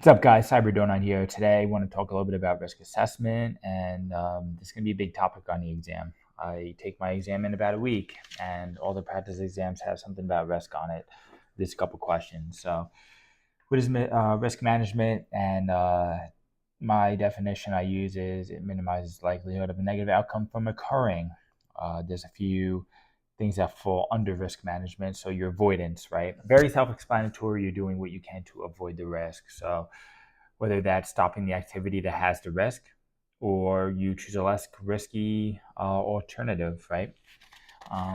What's up, guys? Cyberdonut here. Today, I want to talk a little bit about risk assessment, and this is going to be a big topic on the exam. I take my exam in about a week, and all the practice exams have something about risk on it. There's a couple questions. So, what is risk management? And my definition I use is it minimizes likelihood of a negative outcome from occurring. There's a few things that fall under risk management. So your avoidance, right? Very self-explanatory. You're doing what you can to avoid the risk. So whether that's stopping the activity that has the risk, or you choose a less risky alternative, right?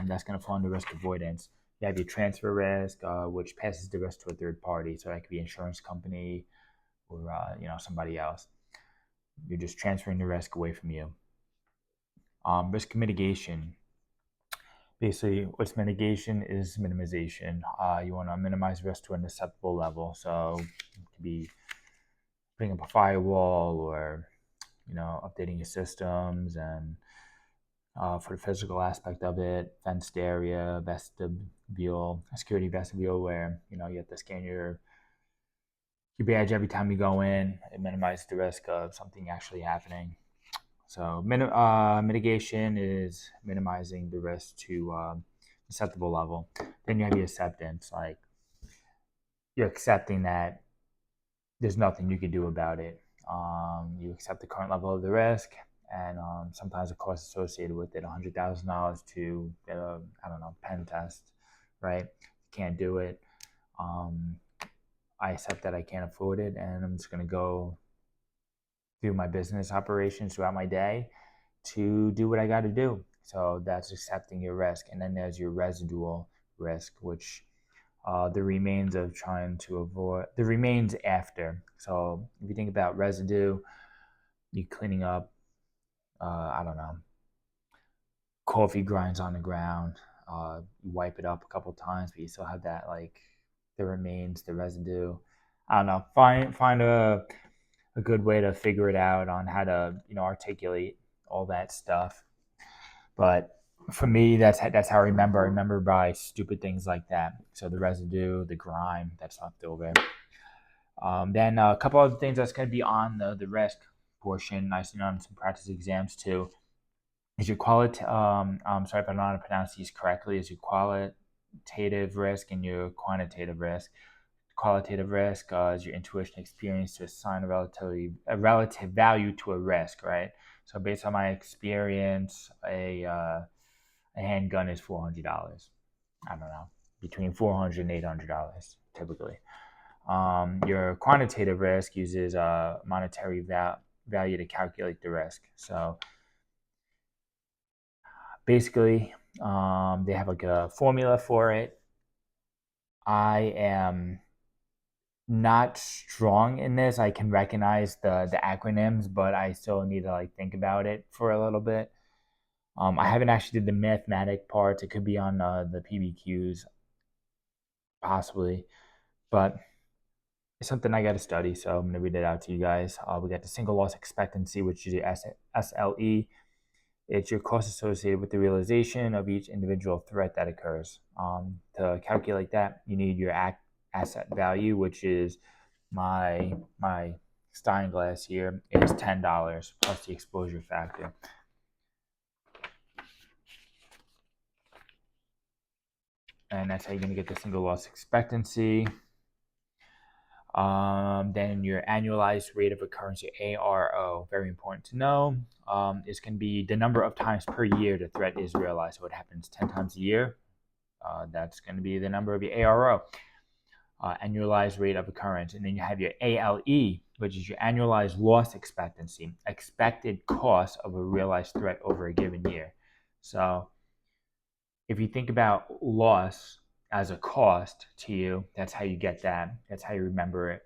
That's going to fall under risk avoidance. You have your transfer risk, which passes the risk to a third party. So that could be insurance company or somebody else. You're just transferring the risk away from you. Risk mitigation. Basically, what's mitigation is minimization. You want to minimize risk to an acceptable level. So it could be putting up a firewall or updating your systems, and for the physical aspect of it, fenced area, vestibule, security vestibule, where you have to scan your badge every time you go in. It minimizes the risk of something actually happening. So mitigation is minimizing the risk to acceptable level. Then you have your acceptance, like you're accepting that there's nothing you can do about it. You accept the current level of the risk, and sometimes the cost associated with it, $100,000 to get a pen test, right? Can't do it. I accept that I can't afford it, and I'm just going to go through my business operations throughout my day to do what I got to do. So that's accepting your risk. And then there's your residual risk, which the remains of trying to avoid the remains after. So if you think about residue, you cleaning up, coffee grinds on the ground. You wipe it up a couple times, but you still have that, like, the remains, the residue. I don't know. Find a good way to figure it out on how to articulate all that stuff. But for me, that's how I remember. I remember by stupid things like that. So the residue, the grime that's left over. Then a couple other things that's going to be on the risk portion. I've seen on some practice exams too. Is your I'm sorry if I don't know how to pronounce these correctly. Is your qualitative risk and your quantitative risk. Qualitative risk is your intuition experience to assign a relative value to a risk, right? So based on my experience, a handgun is $400. I don't know, between $400 and $800 typically. Your quantitative risk uses a monetary value to calculate the risk. So basically, they have like a formula for it. I am not strong in this. I can recognize the acronyms, but I still need to think about it for a little bit. I haven't actually did the mathematic parts. It could be on the PBQs, possibly, but it's something I got to study. So I'm gonna read it out to you guys. We got the single loss expectancy, which is your SLE. It's your cost associated with the realization of each individual threat that occurs. To calculate that, you need your asset value, which is my Stein glass here is $10 plus the exposure factor. And that's how you're going to get the single loss expectancy. Then your annualized rate of occurrence, your ARO, very important to know, is going to be the number of times per year the threat is realized. So it happens 10 times a year. That's going to be the number of your ARO, annualized rate of occurrence. And then you have your ALE, which is your annualized loss expectancy, expected cost of a realized threat over a given year. So if you think about loss as a cost to you, that's how you get that. That's how you remember it.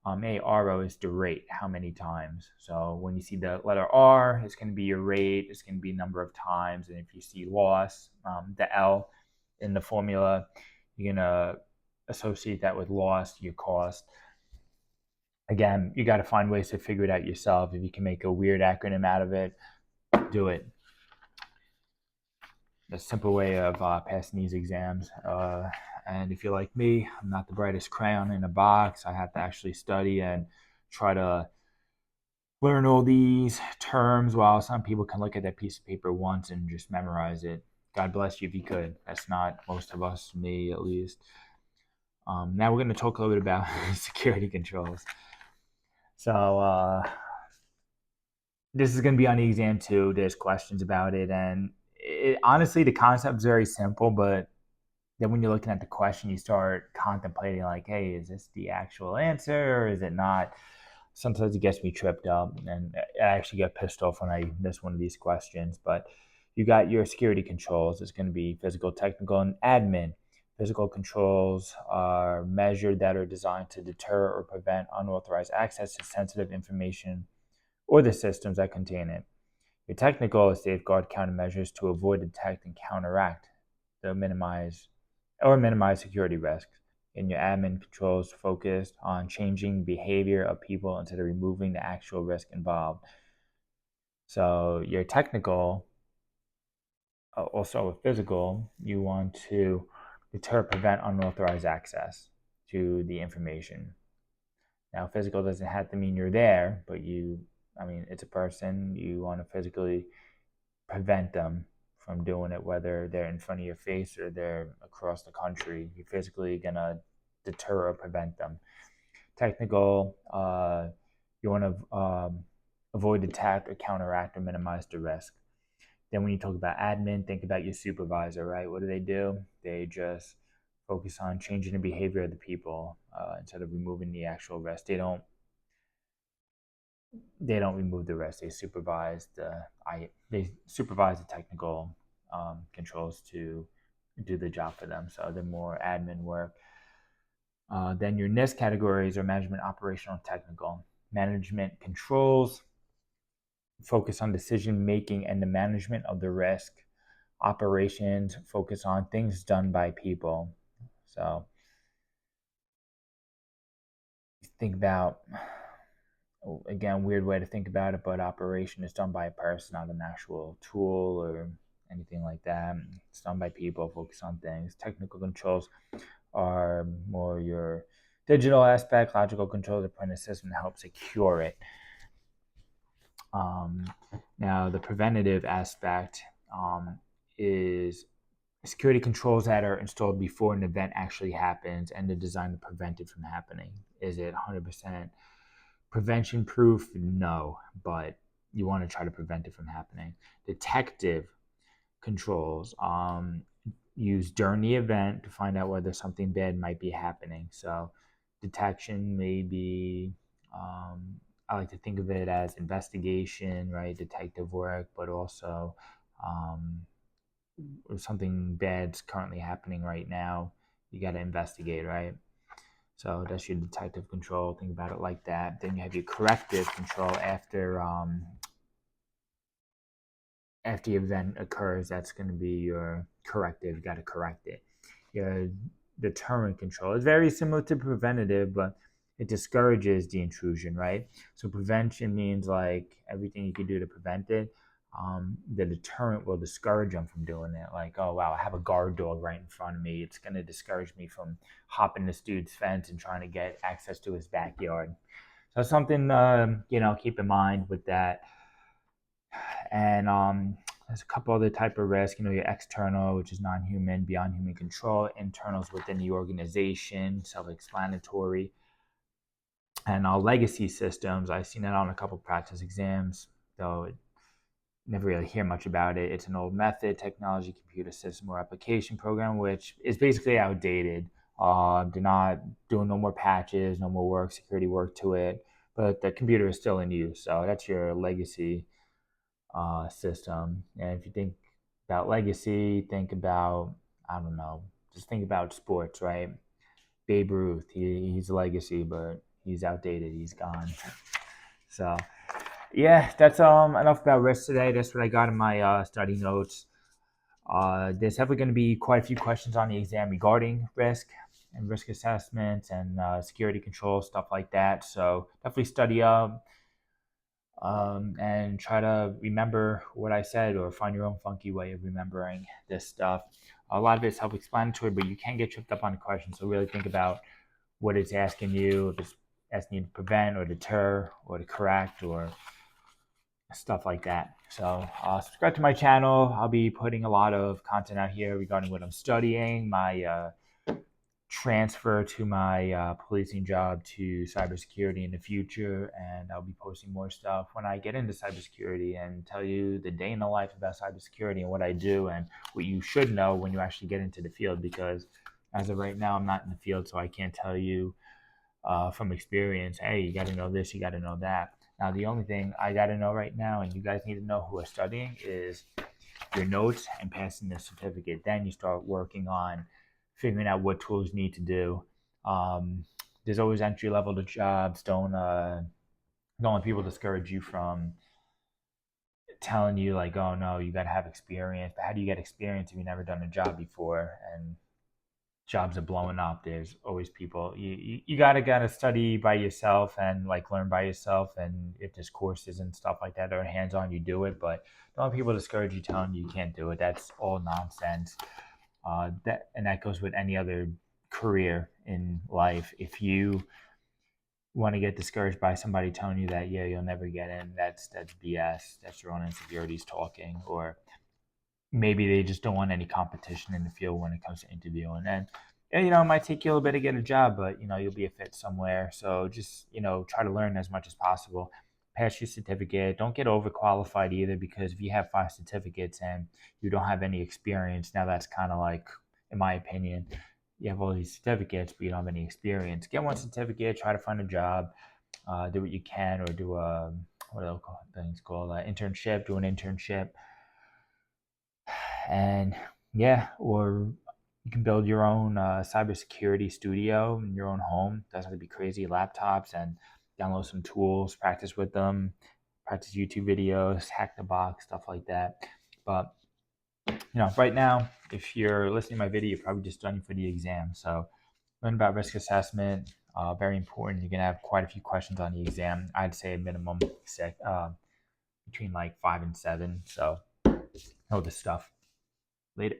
ARO is the rate, how many times. So when you see the letter R, it's going to be your rate. It's going to be number of times. And if you see loss, the L in the formula, you're going to associate that with loss, your cost. Again, you got to find ways to figure it out yourself. If you can make a weird acronym out of it, do it. The simple way of passing these exams. And if you're like me, I'm not the brightest crayon in a box. I have to actually study and try to learn all these terms, while some people can look at that piece of paper once and just memorize it. God bless you if you could. That's not most of us, me at least. Now we're going to talk a little bit about security controls. So this is going to be on the exam too. There's questions about it, and honestly, the concept is very simple, but then when you're looking at the question, you start contemplating like, hey, is this the actual answer or is it not? Sometimes it gets me tripped up, and I actually get pissed off when I miss one of these questions. But you got your security controls. It's going to be physical, technical, and admin. Physical controls are measured that are designed to deter or prevent unauthorized access to sensitive information or the systems that contain it. Your technical is safeguard countermeasures to avoid, detect, and counteract the minimize security risks. And your admin controls focused on changing behavior of people instead of removing the actual risk involved. So your technical, also with physical, you want to deter, prevent unauthorized access to the information. Now, physical doesn't have to mean you're there, but it's a person. You want to physically prevent them from doing it, whether they're in front of your face or they're across the country. You're physically going to deter or prevent them. Technical, you want to avoid, detect, or counteract or minimize the risk. Then when you talk about admin, think about your supervisor, right? What do? They just focus on changing the behavior of the people instead of removing the actual risk. They don't remove the risk. They supervise the technical controls to do the job for them. So they're more admin work. Then your next categories are management, operational, and technical. Management controls focus on decision making and the management of the risk. Operations focus on things done by people. So think about, again, weird way to think about it, but operation is done by a person, not an actual tool or anything like that. It's done by people, focus on things. Technical controls are more your digital aspect. Logical controls are put in a system to help secure it. Now, the preventative aspect is security controls that are installed before an event actually happens and they're designed to prevent it from happening. Is it 100% prevention proof? No, but you want to try to prevent it from happening. Detective controls used during the event to find out whether something bad might be happening. So detection may be, I like to think of it as investigation, right? Detective work, but also if something bad's currently happening right now, you got to investigate, right? So that's your detective control. Think about it like that. Then you have your corrective control after the event occurs. That's going to be your corrective. You got to correct it. Your deterrent control is very similar to preventative, but it discourages the intrusion, right? So prevention means like everything you can do to prevent it. The deterrent will discourage them from doing it. Like, oh wow, I have a guard dog right in front of me. It's going to discourage me from hopping this dude's fence and trying to get access to his backyard. So something keep in mind with that. And there's a couple other type of risk. Your external, which is non-human, beyond human control. Internals within the organization, self-explanatory. And legacy systems, I've seen that on a couple practice exams, though never really hear much about it. It's an old method, technology, computer system, or application program, which is basically outdated. They're not doing no more patches, no more work, security work to it, but the computer is still in use. So that's your legacy system. And if you think about legacy, think about, I don't know, just think about sports, right? Babe Ruth, he's a legacy, but he's outdated. He's gone. So yeah, that's enough about risk today. That's what I got in my study notes. There's definitely going to be quite a few questions on the exam regarding risk and risk assessments and security control, stuff like that. So definitely study up and try to remember what I said or find your own funky way of remembering this stuff. A lot of it's self-explanatory, but you can get tripped up on the question. So really think about what it's asking you, if it's asking you to prevent or deter or to correct or stuff like that. So subscribe to my channel. I'll be putting a lot of content out here regarding what I'm studying, my transfer to my policing job to cybersecurity in the future, and I'll be posting more stuff when I get into cybersecurity and tell you the day in the life about cybersecurity and what I do and what you should know when you actually get into the field, because as of right now, I'm not in the field, so I can't tell you from experience, hey, you got to know this, you got to know that. Now, the only thing I got to know right now, and you guys need to know who are studying, is your notes and passing the certificate. Then you start working on figuring out what tools you need to do. There's always entry level to jobs. Don't let people discourage you from telling you like, oh no, you got to have experience. But how do you get experience if you've never done a job before? And jobs are blowing up. There's always people. You gotta study by yourself and like learn by yourself. And if there's courses and stuff like that that are hands on, you do it. But don't let people discourage you, telling you can't do it. That's all nonsense. That goes with any other career in life. If you want to get discouraged by somebody telling you that, yeah, you'll never get in, that's BS. That's your own insecurities talking, or maybe they just don't want any competition in the field when it comes to interviewing. And it might take you a little bit to get a job, but you'll be a fit somewhere. So just try to learn as much as possible. Pass your certificate. Don't get overqualified either, because if you have 5 certificates and you don't have any experience, now that's kind of like, in my opinion, you have all these certificates but you don't have any experience. Get 1 certificate. Try to find a job. Do what you can, or do a what are things called, internship. Do an internship. And yeah, or you can build your own cybersecurity studio in your own home. It doesn't have to be crazy laptops, and download some tools, practice with them, practice YouTube videos, hack the box, stuff like that. But right now, if you're listening to my video, you're probably just studying for the exam. So learn about risk assessment. Very important. You're gonna have quite a few questions on the exam. I'd say a minimum between like 5 and 7. So know this stuff. Later.